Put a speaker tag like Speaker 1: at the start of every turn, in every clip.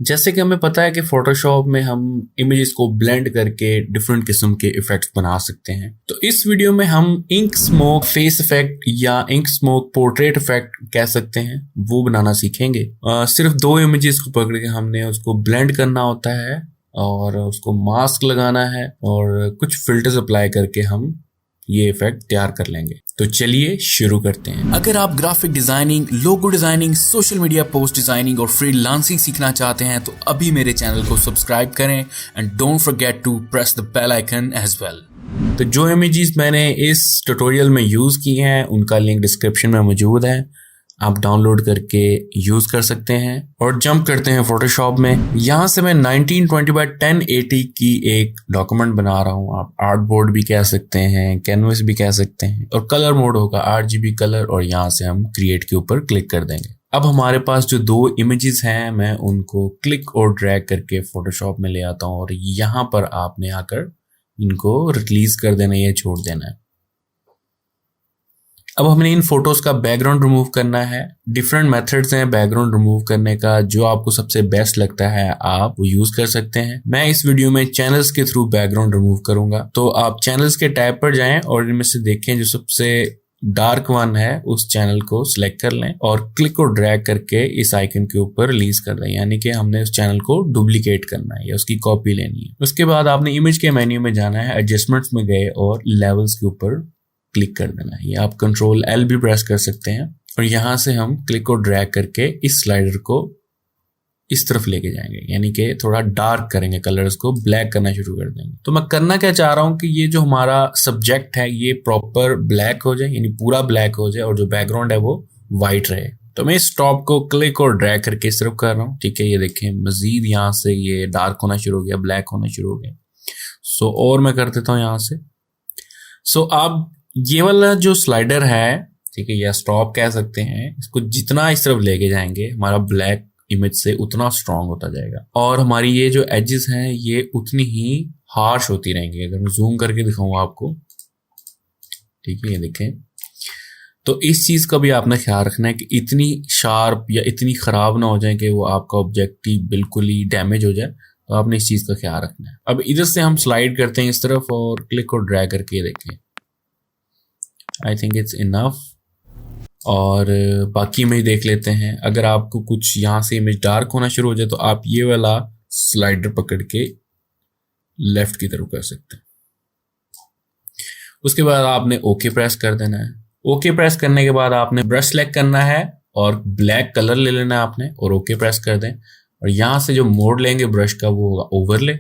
Speaker 1: जैसे कि हमें पता है कि फोटोशॉप में हम इमेजेस को ब्लेंड करके डिफरेंट किस्म के इफेक्ट्स बना सकते हैं। तो इस वीडियो में हम इंक स्मोक फेस इफेक्ट या इंक स्मोक पोर्ट्रेट इफेक्ट कह सकते हैं, वो बनाना सीखेंगे। सिर्फ दो इमेजेस को पकड़ के हमने उसको ब्लेंड करना होता है और उसको मास्क लगाना है और कुछ फिल्टर्स अप्लाई करके हम ये इफेक्ट तैयार कर लेंगे। तो चलिए शुरू करते हैं। अगर आप graphic designing, logo designing, social media post designing और फ्रीलांसिंग सीखना चाहते हैं तो अभी मेरे चैनल को सब्सक्राइब करें and don't forget to press the bell icon as well. तो जो इमेजेस मैंने इस ट्यूटोरियल में यूज की हैं उनका लिंक डिस्क्रिप्शन में मौजूद है, आप डाउनलोड करके यूज कर सकते हैं। और जंप करते हैं फोटोशॉप में। यहाँ से मैं 1920 बाय 1080 की एक डॉक्यूमेंट बना रहा हूँ। आप आर्टबोर्ड भी कह सकते हैं, कैनवस भी कह सकते हैं, और कलर मोड होगा RGB कलर, और यहाँ से हम क्रिएट के ऊपर क्लिक कर देंगे। अब हमारे पास जो दो इमेजेस हैं मैं उनको क्लिक और ड्रैग करके फोटोशॉप में ले आता हूँ और यहाँ पर आपने आकर इनको रिलीज कर देना या छोड़ देना है। अब हमने इन फोटोज का बैकग्राउंड रिमूव करना है। डिफरेंट मेथड्स हैं बैकग्राउंड रिमूव करने का, जो आपको सबसे बेस्ट लगता है आप वो यूज कर सकते हैं। मैं इस वीडियो में चैनल्स के थ्रू बैकग्राउंड रिमूव करूंगा। तो आप चैनल्स के टैब पर जाएं और इनमें से देखें जो सबसे डार्क वन है उस चैनल को सिलेक्ट कर लें और क्लिक और ड्रैग करके इस आइकन के ऊपर रिलीज कर दें, यानी कि हमने उस चैनल को डुप्लीकेट करना है या उसकी कॉपी लेनी है। उसके बाद आपने इमेज के मेन्यू में जाना है, एडजस्टमेंट्स में गए और लेवल्स के ऊपर क्लिक कर देना है। या आप कंट्रोल L भी प्रेस कर सकते हैं और यहां से हम क्लिक और ड्रैग करके इस स्लाइडर को इस तरफ लेके जाएंगे, यानी कि थोड़ा डार्क करेंगे, कलर्स को ब्लैक करना शुरू कर देंगे। तो मैं करना क्या चाह रहा हूं कि ये जो हमारा सब्जेक्ट है ये प्रॉपर ब्लैक हो जाए, यानी पूरा ब्लैक हो जाए, और जो बैकग्राउंड है वो व्हाइट रहे। तो मैं इस टॉप को क्लिक और ड्रैग करके इस तरफ कर रहा हूँ। ठीक है, ये देखें मजीद यहाँ से ये डार्क होना शुरू हो गया, ब्लैक होना शुरू हो गया। सो और मैं कर देता हूँ यहाँ से। सो अब ये वाला जो स्लाइडर है, ठीक है, या स्टॉप कह सकते हैं, इसको जितना इस तरफ लेके जाएंगे हमारा ब्लैक इमेज से उतना स्ट्रांग होता जाएगा और हमारी ये जो एजेस हैं ये उतनी ही हार्श होती रहेंगी। अगर मैं जूम करके दिखाऊं आपको, ठीक है, ये देखें। तो इस चीज का भी आपने ख्याल रखना है कि इतनी शार्प या इतनी खराब ना हो जाए कि वो आपका ऑब्जेक्टिव बिल्कुल ही डैमेज हो जाए। तो आपने इस चीज का ख्याल रखना है। अब इधर से हम स्लाइड करते हैं इस तरफ और क्लिक और ड्रैग करके देखें। I think it's enough. और बाकी इमेज देख लेते हैं। अगर आपको कुछ यहाँ से इमेज डार्क होना शुरू हो जाए तो आप ये वाला स्लाइडर पकड़ के लेफ्ट की तरफ कर सकते हैं। उसके बाद आपने ओके प्रेस कर देना है। ओके प्रेस करने के बाद आपने ब्रश सेलेक्ट करना है और ब्लैक कलर ले लेना है आपने, और ओके प्रेस कर दें। और यहाँ से जो मोड लेंगे ब्रश का वो होगा ओवरले,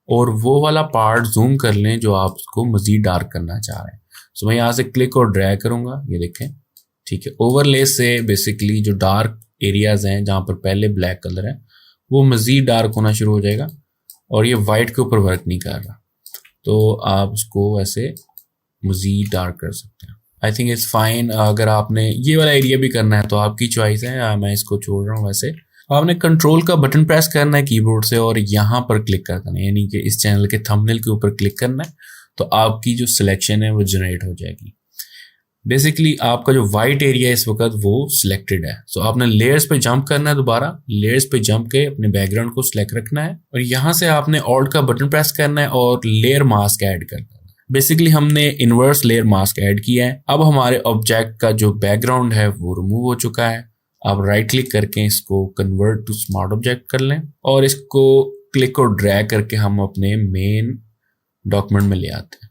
Speaker 1: और वो वाला पार्ट जूम कर लें जो आप उसको मजीद डार्क करना चाह रहे हैं। तो मैं यहाँ से क्लिक और ड्रैग करूंगा, ये देखें। ठीक है, ओवरले से बेसिकली जो डार्क एरियाज हैं जहां पर पहले ब्लैक कलर है वो मजीद डार्क होना शुरू हो जाएगा और ये वाइट के ऊपर वर्क नहीं कर रहा। तो आप उसको ऐसे मजीद डार्क कर सकते हैं। I think it's fine. अगर आपने ये वाला एरिया भी करना है तो आपकी चॉइस है, मैं इसको छोड़ रहा हूँ। वैसे आपने कंट्रोल का बटन प्रेस करना है कीबोर्ड से और यहाँ पर क्लिक कर देना है, यानी कि इस चैनल के थंबनेल के ऊपर क्लिक करना है। तो आपकी जो सिलेक्शन है वो जनरेट हो जाएगी। बेसिकली आपका जो व्हाइट एरिया इस वक्त वो सिलेक्टेड है। सो आपने लेयर्स पे जंप करना है, दोबारा लेयर्स पे जंप के अपने बैकग्राउंड को सिलेक्ट रखना है और यहाँ से आपने ऑल्ट का बटन प्रेस करना है और लेयर मास्क ऐड करना है। बेसिकली हमने इनवर्स लेयर मास्क ऐड किया है। अब हमारे ऑब्जेक्ट का जो बैकग्राउंड है वो रिमूव हो चुका है। आप राइट क्लिक करके इसको कन्वर्ट टू स्मार्ट ऑब्जेक्ट कर लें और इसको क्लिक और ड्रैग करके हम अपने मेन डॉक्यूमेंट में ले आते हैं।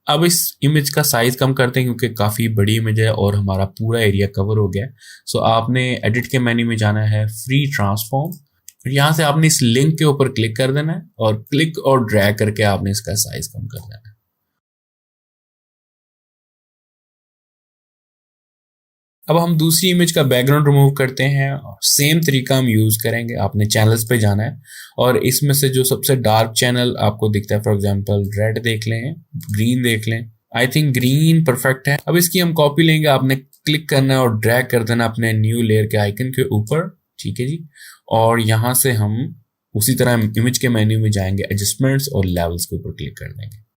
Speaker 1: अब इस इमेज का साइज कम करते हैं क्योंकि काफी बड़ी इमेज है और हमारा पूरा एरिया कवर हो गया है। सो आपने एडिट के मेन्यू में जाना है, फ्री ट्रांसफॉर्म, फिर यहाँ से आपने इस लिंक के ऊपर क्लिक कर देना है और क्लिक और ड्रैग करके आपने इसका साइज कम कर देना है। अब हम दूसरी इमेज का बैकग्राउंड रिमूव करते हैं और सेम तरीका हम यूज करेंगे। आपने चैनल्स पे जाना है और इसमें से जो सबसे डार्क चैनल आपको दिखता है, फॉर एग्जांपल रेड देख लें, ग्रीन देख लें। आई थिंक ग्रीन परफेक्ट है। अब इसकी हम कॉपी लेंगे, आपने क्लिक करना है और ड्रैग कर देना अपने न्यू लेयर के आइकन के ऊपर। ठीक है जी, और यहां से हम उसी तरह इमेज के मेन्यू में जाएंगे, एडजस्टमेंट्स और लेवल्स के ऊपर क्लिक कर देंगे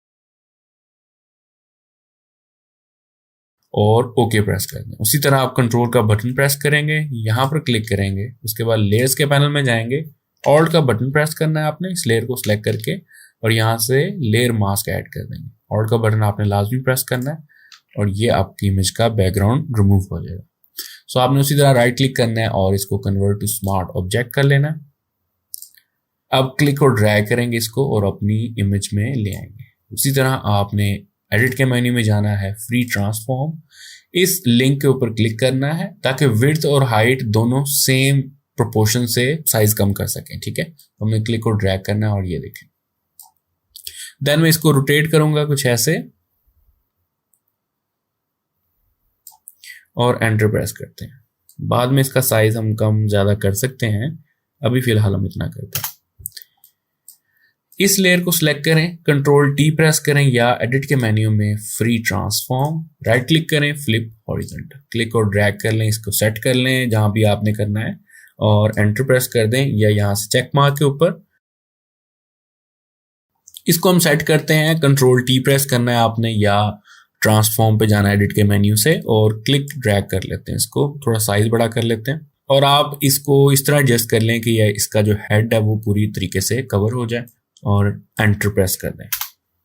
Speaker 1: और ओके प्रेस कर दें। उसी तरह आप कंट्रोल का बटन प्रेस करेंगे, यहाँ पर क्लिक करेंगे, उसके बाद लेयर्स के पैनल में जाएंगे, ऑल्ट का बटन प्रेस करना है आपने इस लेयर को सिलेक्ट करके और यहाँ से लेयर मास्क ऐड कर देंगे। ऑल्ट का बटन आपने लाजमी प्रेस करना है और ये आपकी इमेज का बैकग्राउंड रिमूव हो जाएगा। सो आपने उसी तरह राइट क्लिक करना है और इसको कन्वर्ट टू स्मार्ट ऑब्जेक्ट कर लेना है। अब क्लिक और ड्रैग करेंगे इसको और अपनी इमेज में ले आएंगे। उसी तरह आपने एडिट के मेन्यू में जाना है, फ्री ट्रांसफॉर्म, इस लिंक के ऊपर क्लिक करना है ताकि विड्थ और हाइट दोनों सेम प्रोपोर्शन से साइज कम कर सकें। ठीक है, तो हमने क्लिक और ड्रैग करना है और ये देखें। देन मैं इसको रोटेट करूंगा कुछ ऐसे और एंटर प्रेस करते हैं। बाद में इसका साइज हम कम ज्यादा कर सकते हैं, अभी फिलहाल हम इतना करते हैं। इस लेयर को सिलेक्ट करें, कंट्रोल टी प्रेस करें या एडिट के मेन्यू में फ्री ट्रांसफॉर्म, राइट क्लिक करें, फ्लिप हॉरिजॉन्टल, क्लिक और ड्रैग कर लें, इसको सेट कर लें जहां भी आपने करना है और एंटर प्रेस कर दें या यहां से चेक मार्क के ऊपर इसको हम सेट करते हैं। कंट्रोल टी प्रेस करना है आपने या ट्रांसफॉर्म पे जाना है एडिट के मेन्यू से और क्लिक ड्रैग कर लेते हैं, इसको थोड़ा साइज बड़ा कर लेते हैं और आप इसको इस तरह एडजस्ट कर लें कि यह इसका जो हेड है वो पूरी तरीके से कवर हो जाए और एंटर प्रेस कर दें।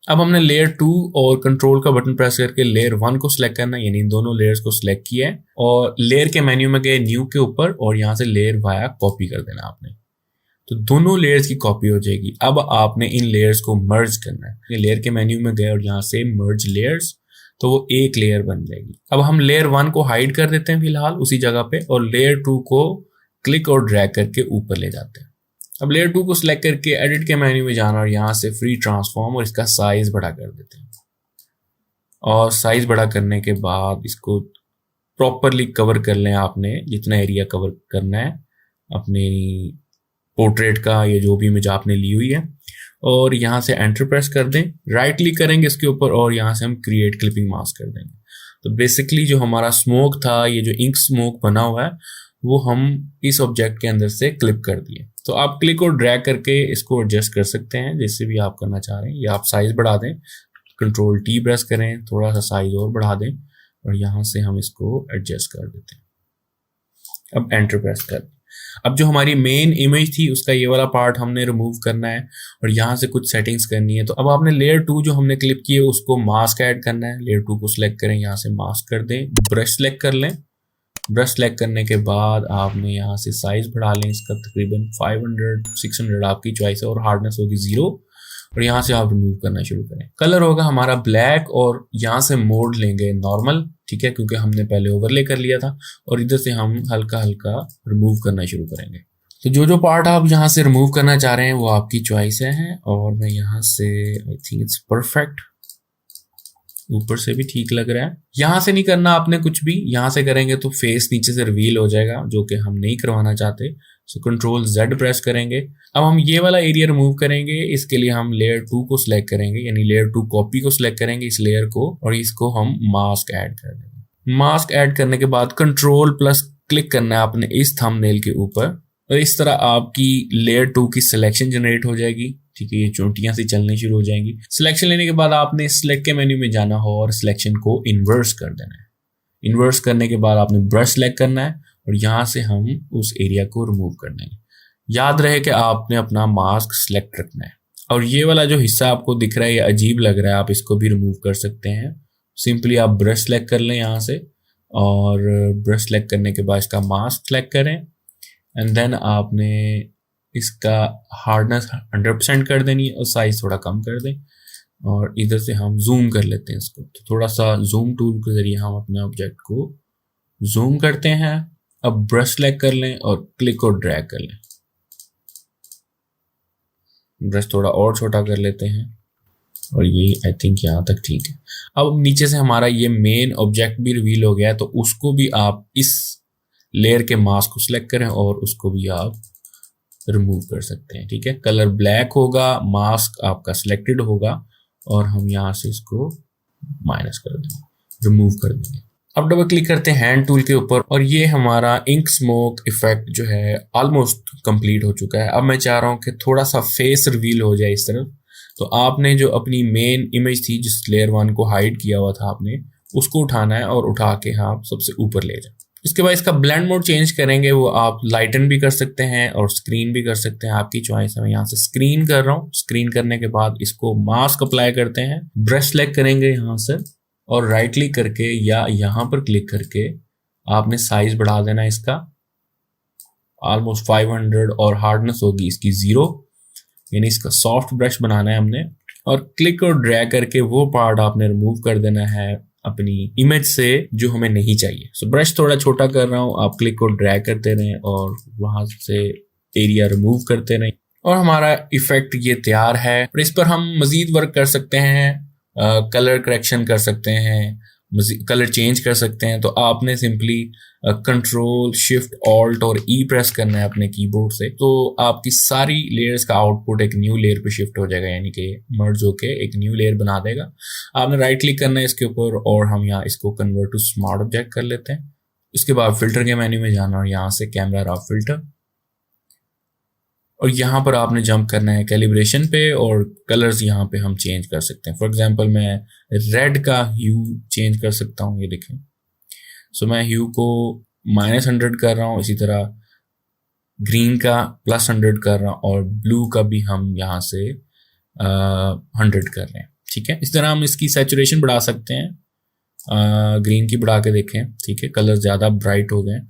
Speaker 1: अब हमने लेयर 2 और कंट्रोल का बटन प्रेस करके लेयर 1 को सिलेक्ट करना है, यानी इन दोनों लेयर्स को सिलेक्ट किया है और लेयर के मेन्यू में गए न्यू के ऊपर और यहां से लेयर वाया कॉपी कर देना आपने, तो दोनों लेयर्स की कॉपी हो जाएगी। अब आपने इन लेयर्स को मर्ज करना है, लेयर के मेन्यू में गए और यहां से मर्ज लेयर्स, तो वो एक लेयर बन जाएगी। अब हम लेयर 1 को हाइड कर देते हैं फिलहाल उसी जगह पे और लेयर 2 को क्लिक और ड्रैग करके ऊपर ले जाते हैं। अब लेयर 2 को सिलेक्ट करके एडिट के मेन्यू में जाना और यहां से फ्री ट्रांसफॉर्म और इसका साइज बड़ा कर देते हैं और साइज बड़ा करने के बाद इसको प्रॉपरली कवर कर लें आपने जितना एरिया कवर करना है अपनी पोर्ट्रेट का, ये जो भी इमेज आपने ली हुई है, और यहां से एंटर प्रेस कर दें, राइट क्लिक करेंगे इसके ऊपर और यहां से हम क्रिएट क्लिपिंग मास्क कर देंगे। तो बेसिकली जो हमारा स्मोक था, ये जो इंक स्मोक बना हुआ है, वो हम इस ऑब्जेक्ट के अंदर से क्लिप कर दिए। तो आप क्लिक और ड्रैग करके इसको एडजस्ट कर सकते हैं जैसे भी आप करना चाह रहे हैं, या आप साइज बढ़ा दें, कंट्रोल टी प्रेस करें, थोड़ा सा साइज और बढ़ा दें और यहां से हम इसको एडजस्ट कर देते हैं। अब एंटर प्रेस कर दें। अब जो हमारी मेन इमेज थी उसका ये वाला पार्ट हमने रिमूव करना है और यहाँ से कुछ सेटिंग्स करनी है। तो अब आपने लेयर 2 जो हमने क्लिप की है उसको मास्क ऐड करना है। लेयर 2 को सिलेक्ट करें, यहाँ से मास्क कर दें, ब्रश सेलेक्ट कर लें। ब्रश सेलेक्ट करने के बाद आपने यहाँ से साइज बढ़ा लें इसका, तकरीबन 500 600 आपकी चॉइस है और हार्डनेस होगी 0 और यहाँ से आप रिमूव करना शुरू करें। कलर होगा हमारा ब्लैक और यहाँ से मोड लेंगे नॉर्मल, ठीक है, क्योंकि हमने पहले ओवरले कर लिया था और इधर से हम हल्का हल्का रिमूव करना शुरू करेंगे। तो जो जो पार्ट आप यहाँ से रिमूव करना चाह रहे हैं वो आपकी चॉइस है और मैं यहाँ से आई थिंक इट्स परफेक्ट, ऊपर से भी ठीक लग रहा है। यहाँ से नहीं करना आपने कुछ भी, यहाँ से करेंगे तो फेस नीचे से रिवील हो जाएगा जो कि हम नहीं करवाना चाहते। सो कंट्रोल Z प्रेस करेंगे। अब हम ये वाला एरिया रिमूव करेंगे, इसके लिए हम लेयर 2 को सिलेक्ट करेंगे, यानी लेयर 2 कॉपी को सिलेक्ट करेंगे इस लेयर को और इसको हम मास्क ऐड कर देंगे। मास्क ऐड करने के बाद कंट्रोल प्लस क्लिक करना है आपने इस थंबनेल के ऊपर और इस तरह आपकी लेयर 2 की सिलेक्शन जनरेट हो जाएगी। ठीक है, ये चोटियां सी चलनी शुरू हो जाएंगी। सिलेक्शन लेने के बाद आपने सिलेक्ट के मेन्यू में जाना हो और सिलेक्शन को इन्वर्स कर देना है। इन्वर्स करने के बाद आपने ब्रश सेलेक्ट करना है और यहाँ से हम उस एरिया को रिमूव कर देंगे। याद रहे कि आपने अपना मास्क सेलेक्ट रखना है और ये वाला जो हिस्सा आपको दिख रहा है ये अजीब लग रहा है, आप इसको भी रिमूव कर सकते हैं। सिंपली आप ब्रश सेलेक्ट कर लें यहाँ से और ब्रश सेलेक्ट करने के बाद इसका मास्क सेलेक्ट करें एंड देन आपने इसका हार्डनेस 100% कर देनी है और साइज थोड़ा कम कर दें और इधर से हम जूम कर लेते हैं इसको। तो थोड़ा सा जूम टूल के जरिए हम अपने ऑब्जेक्ट को जूम करते हैं। अब ब्रश सेलेक्ट कर लें और क्लिक और ड्रैग कर लें। ब्रश थोड़ा और छोटा कर लेते हैं और ये आई थिंक यहाँ तक ठीक है। अब नीचे से हमारा ये मेन ऑब्जेक्ट भी रिवील हो गया है, तो उसको भी आप इस लेयर के मास्क को सिलेक्ट करें और उसको भी आप रिमूव कर सकते हैं। ठीक है, कलर ब्लैक होगा, मास्क आपका सिलेक्टेड होगा और हम यहाँ से इसको माइनस कर देंगे, रिमूव कर देंगे। अब डबल क्लिक करते हैं हैंड टूल के ऊपर और ये हमारा इंक स्मोक इफेक्ट जो है ऑलमोस्ट कंप्लीट हो चुका है। अब मैं चाह रहा हूँ कि थोड़ा सा फेस रिवील हो जाए इस तरफ। तो आपने जो अपनी मेन इमेज थी जिस लेयर 1 को हाइड किया हुआ था आपने, उसको उठाना है और उठा के आप सबसे ऊपर ले जाए। इसके बाद इसका ब्लेंड मोड चेंज करेंगे, वो आप लाइटन भी कर सकते हैं और स्क्रीन भी कर सकते हैं, आपकी चॉइस है। मैं यहाँ से स्क्रीन कर रहा हूँ। स्क्रीन करने के बाद इसको मास्क अप्लाई करते हैं, ब्रश सेलेक्ट करेंगे यहाँ से और राइट क्लिक करके या यहाँ पर क्लिक करके आपने साइज बढ़ा देना है इसका ऑलमोस्ट 500 और हार्डनेस होगी इसकी 0, यानी इसका सॉफ्ट ब्रश बनाना है हमने। और क्लिक और ड्रैग करके वो पार्ट आपने रिमूव कर देना है अपनी इमेज से जो हमें नहीं चाहिए। सो ब्रश थोड़ा छोटा कर रहा हूँ, आप क्लिक और ड्रैग करते रहें और वहां से एरिया रिमूव करते रहें और हमारा इफेक्ट ये तैयार है। और इस पर हम मजीद वर्क कर सकते हैं, कलर करेक्शन कर सकते हैं, कलर चेंज कर सकते हैं। तो आपने सिंपली कंट्रोल शिफ्ट ऑल्ट और ई प्रेस करना है अपने कीबोर्ड से, तो आपकी सारी लेयर्स का आउटपुट एक न्यू लेयर पे शिफ्ट हो जाएगा, यानी कि मर्ज होके एक न्यू लेयर बना देगा। आपने राइट क्लिक करना है इसके ऊपर और हम यहाँ इसको कन्वर्ट टू स्मार्ट ऑब्जेक्ट कर लेते हैं। उसके बाद फिल्टर के मेन्यू में जाना और यहाँ से कैमरा रॉ फिल्टर, और यहाँ पर आपने जंप करना है कैलिब्रेशन पे और कलर्स यहाँ पे हम चेंज कर सकते हैं। फॉर एग्जांपल मैं रेड का ह्यू चेंज कर सकता हूँ, ये देखें। सो मैं ह्यू को -100 कर रहा हूँ, इसी तरह ग्रीन का +100 कर रहा हूँ और ब्लू का भी हम यहाँ से 100 कर रहे हैं, ठीक है। इस तरह हम इसकी सैचुरेशन बढ़ा सकते हैं, ग्रीन की बढ़ा के देखें, ठीक है, कलर ज़्यादा ब्राइट हो गए।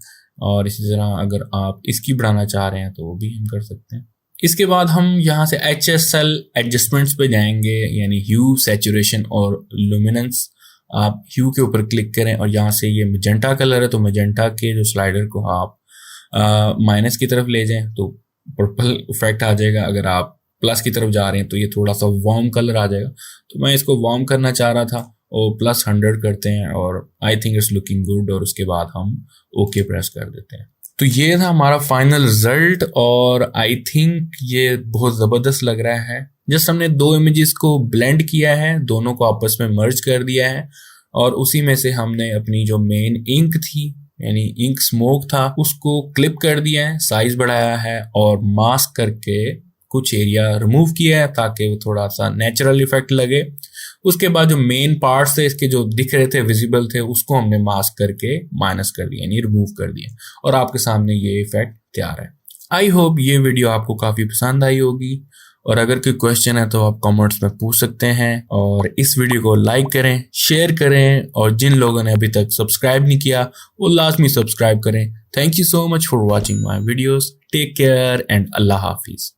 Speaker 1: और इसी तरह अगर आप इसकी बढ़ाना चाह रहे हैं तो वो भी हम कर सकते हैं। इसके बाद हम यहाँ से HSL एडजस्टमेंट्स पे जाएंगे, यानी ह्यू, सैचुरेशन और लुमिनेंस। आप ह्यू के ऊपर क्लिक करें और यहाँ से ये मैजेंटा कलर है तो मैजेंटा के जो स्लाइडर को आप माइनस की तरफ ले जाएं तो पर्पल इफेक्ट आ जाएगा। अगर आप प्लस की तरफ जा रहे हैं तो ये थोड़ा सा वार्म कलर आ जाएगा। तो मैं इसको वार्म करना चाह रहा था और +100 करते हैं और I think it's looking good और उसके बाद हम ओके प्रेस कर देते हैं। तो ये था हमारा फाइनल रिजल्ट और आई थिंक ये बहुत ज़बरदस्त लग रहा है। जस्ट हमने 2 इमेजेस को ब्लेंड किया है, दोनों को आपस में मर्ज कर दिया है और उसी में से हमने अपनी जो मेन इंक थी, यानी इंक स्मोक था, उसको क्लिप कर दिया है, साइज बढ़ाया है और मास्क करके कुछ एरिया रिमूव किया है ताकि वो थोड़ा सा नेचुरल इफेक्ट लगे। उसके बाद जो मेन पार्ट्स थे इसके जो दिख रहे थे, विजिबल थे, उसको हमने मास्क करके माइनस कर दिया, यानी रिमूव कर दिया और आपके सामने ये इफेक्ट तैयार है। आई होप ये वीडियो आपको काफी पसंद आई होगी और अगर कोई क्वेश्चन है तो आप कमेंट्स में पूछ सकते हैं और इस वीडियो को लाइक करें, शेयर करें और जिन लोगों ने अभी तक सब्सक्राइब नहीं किया वो लाजमी सब्सक्राइब करें। Thank you so much for watching my videos. Take care and अल्लाह हाफिज।